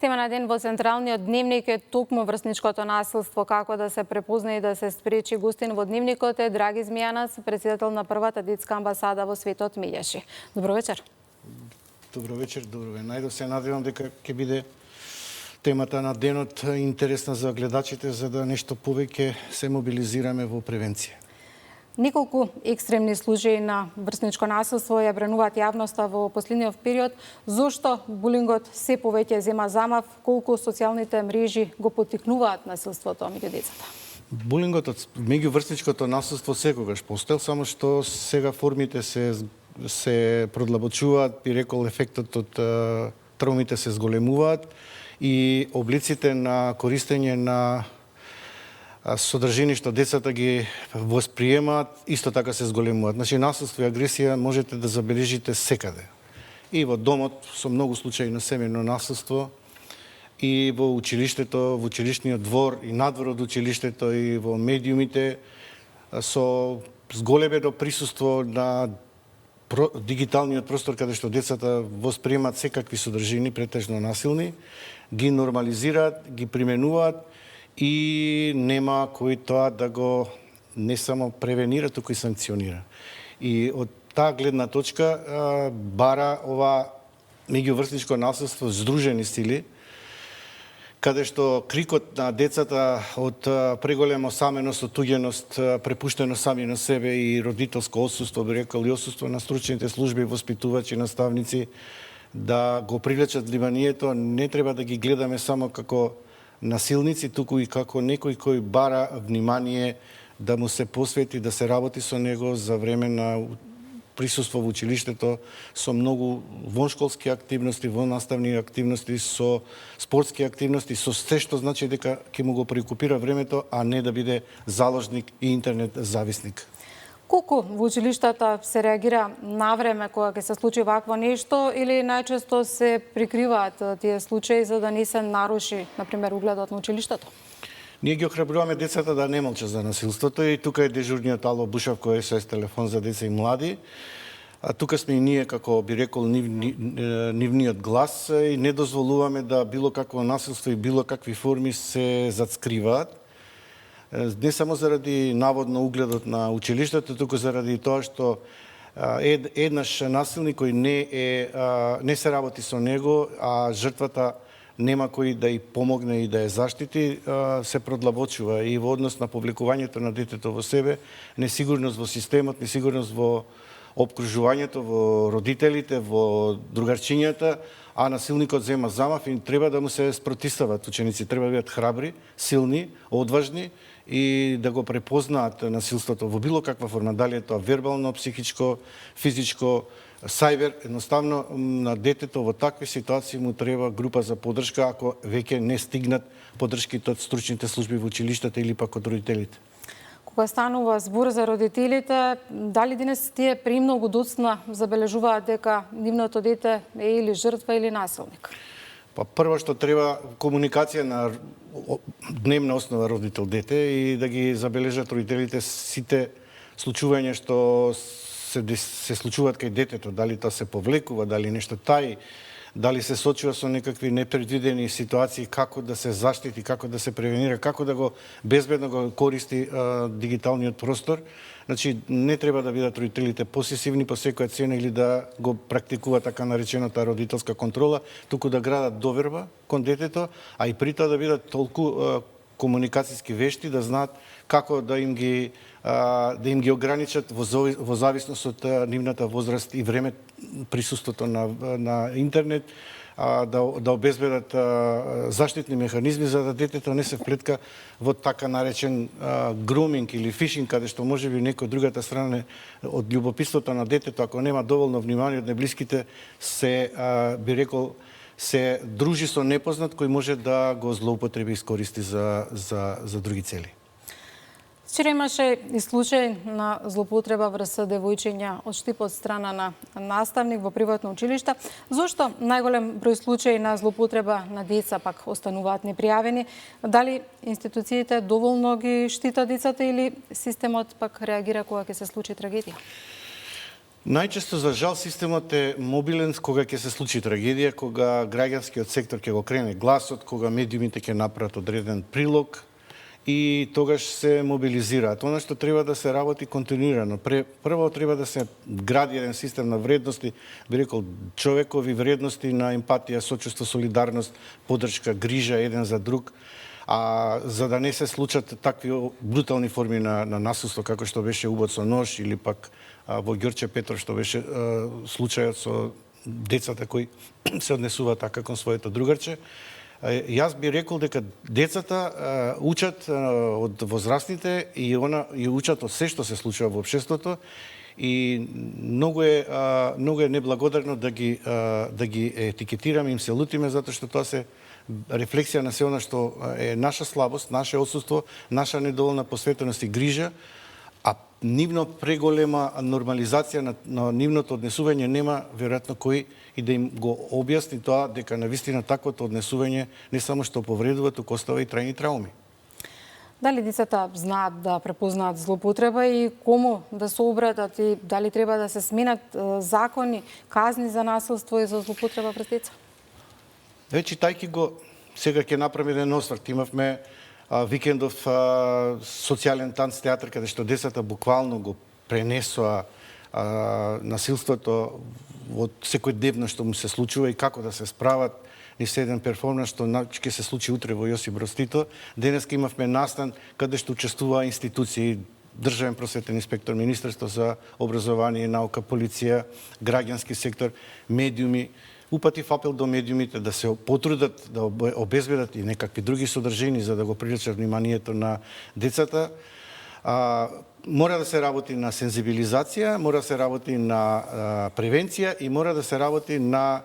Тема на ден во централниот дневник е токму врсничкото насилство, како да се препозна и да се спречи. Гостин во дневникот е Драги Змијанас, председател на првата детска амбасада во светот Милјаши. Добро вечер. Добро вечер, добро ве. Најдов се надевам дека ќе биде темата на денот интересна за гледачите, за да нешто повеќе се мобилизираме во превенција. Неколку екстремни случаи на врсничко насилство ја бренуваат јавноста во последниот период. Зошто булингот се повеќе зема замав, колку социјалните мрежи го поттикнуваат насилството меѓу децата? Булингот од меѓуврсничкото насилство секогаш постоел, само што сега формите се продлабочуваат, би рекол ефектот од травмите се зголемуваат и облиците на користење на содржини што децата ги восприемаат, исто така се зголемуваат. Значи, насилство и агресија можете да забележите секаде. И во домот, со многу случаи на семејно насилство, и во училиштето, во училишниот двор, и надвор од училиштето, и во медиумите, со зголемено присуство на дигиталниот простор, каде што децата восприемаат секакви содржини, претежно насилни, ги нормализираат, ги применуваат, и нема кој тоа да го не само превенира, туку и санкционира. И од таа гледна точка бара ова меѓуврсничко насилство здружени сили, каде што крикот на децата од преголема осаменост, отуѓеност, препуштено сами на себе и родителско отсуство, би рекол, и отсуство на стручните служби, воспитувачи, наставници, да го привлечат вниманието, не треба да ги гледаме само како насилници, туку и како некој кој бара внимание да му се посвети, да се работи со него за време на присуство во училиштето, со многу воншколски активности, воннаставни активности, со спортски активности, со се што значи дека ќе му го преокупира времето, а не да биде заложник и интернет зависник. Колку во училиштата се реагира навреме кога ќе се случи вакво нешто или најчесто се прикриваат тие случаи за да не се наруши, например, угледот на училиштето? Ние ги охрабруваме децата да не молчат за насилството и тука е дежурниот Ало Бушавко СОС телефон за деца и млади. А тука сме и ние, како би рекол, нивниот глас и не дозволуваме да било какво насилство и било какви форми се зацкриваат. Не само заради наводно угледот на училиштето, туку заради тоа што еднаш насилник кој не се работи со него, а жртвата нема кој да ја помогне и да ја заштити, се продлабочува и во однос на повлекувањето на детето во себе, несигурност во системот, несигурност во опкружувањето, во родителите, во другарчињата, а насилникот зема замав и треба да му се спротивстават ученици, треба да бидат храбри, силни, одважни и да го препознаат насилството во било каква форма, дали е тоа вербално, психичко, физичко, сајбер, едноставно на детето во такви ситуации му треба група за поддршка ако веќе не стигнат поддршките од стручните служби во училиштата или пак од родителите. Кога станува збор за родителите, дали денес тие премногу доцна забележуваат дека нивното дете е или жртва или насилник? Па прво што треба комуникација на дневна основа родител-дете и да ги забележат родителите сите случувања што се случуваат кај детето, дали тоа се повлекува, дали нешто таи, дали се сочува со некакви непредвидени ситуации, како да се заштити, како да се превенира, како да го безбедно го користи дигиталниот простор. Значи, не треба да бидат родителите посесивни по секоја цена или да го практикуваат така наречената родителска контрола, туку да градат доверба кон детето, а и при тоа да бидат толку комуникацијски вешти, да знаат како да им ги ограничат во зависност од нивната возраст и време, присуството на интернет, да обезбедат заштитни механизми за да детето не се вплетка во така наречен груминг или фишинг, каде што можеби некој другата страна од љубопитството на детето, ако нема доволно внимание од неблиските, би рекол, се дружи со непознат кој може да го злоупотреби и искористи за други цели. Вчера имаше и случај на злоупотреба врз девојчиња од штип од страна на наставник во приватно училиште. Зошто најголем број случаи на злоупотреба на деца пак остануваат непријавени? Дали институциите доволно ги штитат децата или системот пак реагира кога ќе се случи трагедија? Најчесто, за жал, системот е мобилен кога ќе се случи трагедија, кога граѓанскиот сектор ќе го крене гласот, кога медиумите ќе направат одреден прилог и тогаш се мобилизираат. Она што треба да се работи континуирано. Прво треба да се гради еден систем на вредности, би рекол човекови вредности, на емпатија, сочувство, солидарност, поддршка, грижа еден за друг. А за да не се случат такви брутални форми на насилство, како што беше убод со нож, или пак во Ѓорче Петров што беше случајот со децата кои се однесуваат така кон своето другарче, јас би рекол дека децата учат од возрастните и учат од се што се случува во општеството, и многу е неблагодарно да ги етикетираме, им се лутиме, затоа што тоа се рефлексија на се она што е наша слабост, наше отсуство, наша недоволна посветеност и грижа, а нивно преголема нормализација на нивното однесување нема веројатно кој и да им го објасни тоа, дека навистина таквото однесување не само што повредува, туку остава и трајни трауми. Дали децата знаат да препознаат злоупотреба и кому да се обратат, и дали треба да се сменат закони, казни за насилство и за злоупотреба пред деца? Читајќи го, сега ќе направиме еден осврт. Имавме викендов социјален танц театар, каде што децата буквално го пренесоа насилството од секојдневно што му се случува и како да се справат. Ни се еден перформанс што ќе се случи утре во Јосип Броз Тито. Денеска имавме настан каде што учествуваа институции, државен просветен инспектор, Министерство за образование и наука, полиција, граѓански сектор, медиуми. Упатив апел до медиумите да се потрудат да обезбедат и некакви други содржини за да го привлечат вниманието на децата. Мора да се работи на сензибилизација, мора да се работи на превенција и мора да се работи на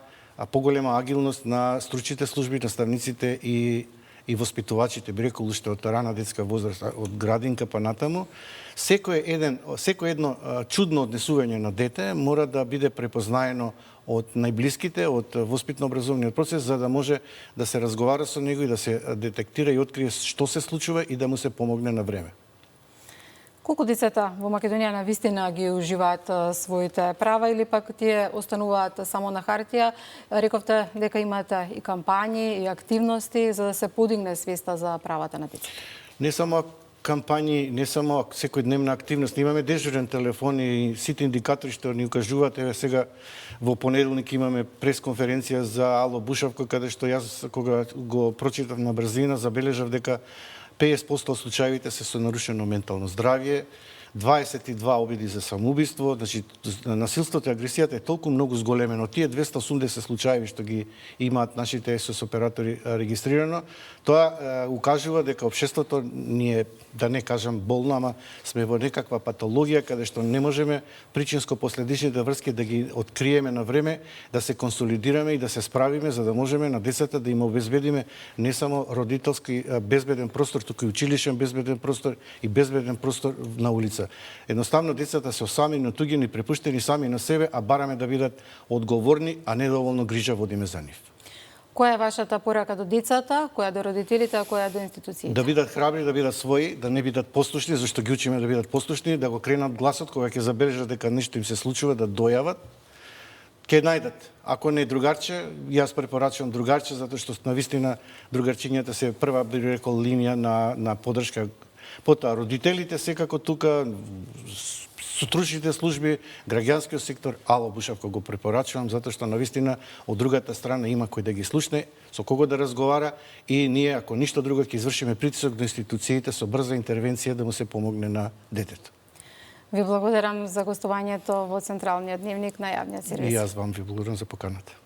поголема агилност на стручните служби, наставниците и воспитувачите, би рекол уште од рана детска возраст, од градинка па натаму. Секој едно чудно однесување на дете мора да биде препознаено од најблиските, од воспитно-образовниот процес, за да може да се разговара со него и да се детектира и открие што се случува и да му се помогне на време. Колку децата во Македонија навистина ги уживаат своите права или пак тие остануваат само на хартија? Рековте дека имате и кампањи и активности за да се подигне свеста за правата на децата. Не само кампањи, не само секојдневна активност. Имаме дежурен телефон и сите индикатори што ни укажуваат. Еве сега во понеделник имаме пресконференција за Ало Бушавко, каде што јас кога го прочитав на брзина забележав дека 50% од случаевите се со нарушено ментално здравје, 22 обиди за самоубиство, значи насилството и агресијата е толку многу зголемено. Тие 280 случаи што ги имаат нашите СОС оператори регистрирано, тоа укажува дека општеството ни е, да не кажам болно, ама сме во некаква патологија каде што не можеме причинско-последичните врски да ги откриеме на време, да се консолидираме и да се справиме за да можеме на децата да им обезбедиме не само родителски безбеден простор, туку и училишен безбеден простор и безбеден простор на улица. Едноставно децата се осамени, туѓени, препуштени сами на себе, а бараме да бидат одговорни, а не доволно грижа водиме за нив. Која е вашата порака до децата, која до родителите, а која до институциите? Да бидат храбри, да бидат своји, да не бидат послушни, зашто ги учиме да бидат послушни, да го кренат гласот кога ќе забележат дека нешто им се случува, да дојават. Ќе најдат. Ако не другарче, јас препорачувам другарче, затоа што навистина другарчињата се прва, би рекол, линија на поддршка. Потоа родителите секако тука, сотрудничните служби, граѓанскиот сектор, Ало Бушавко го препорачувам, затоа што навистина од другата страна има кој да ги слушне, со кого да разговара и ние, ако ништо друго, ќе извршиме притисок до институциите со брза интервенција да му се помогне на детето. Ви благодарам за гостувањето во Централниот дневник на Јавниот сервис. И јас вам ви благодарам за поканата.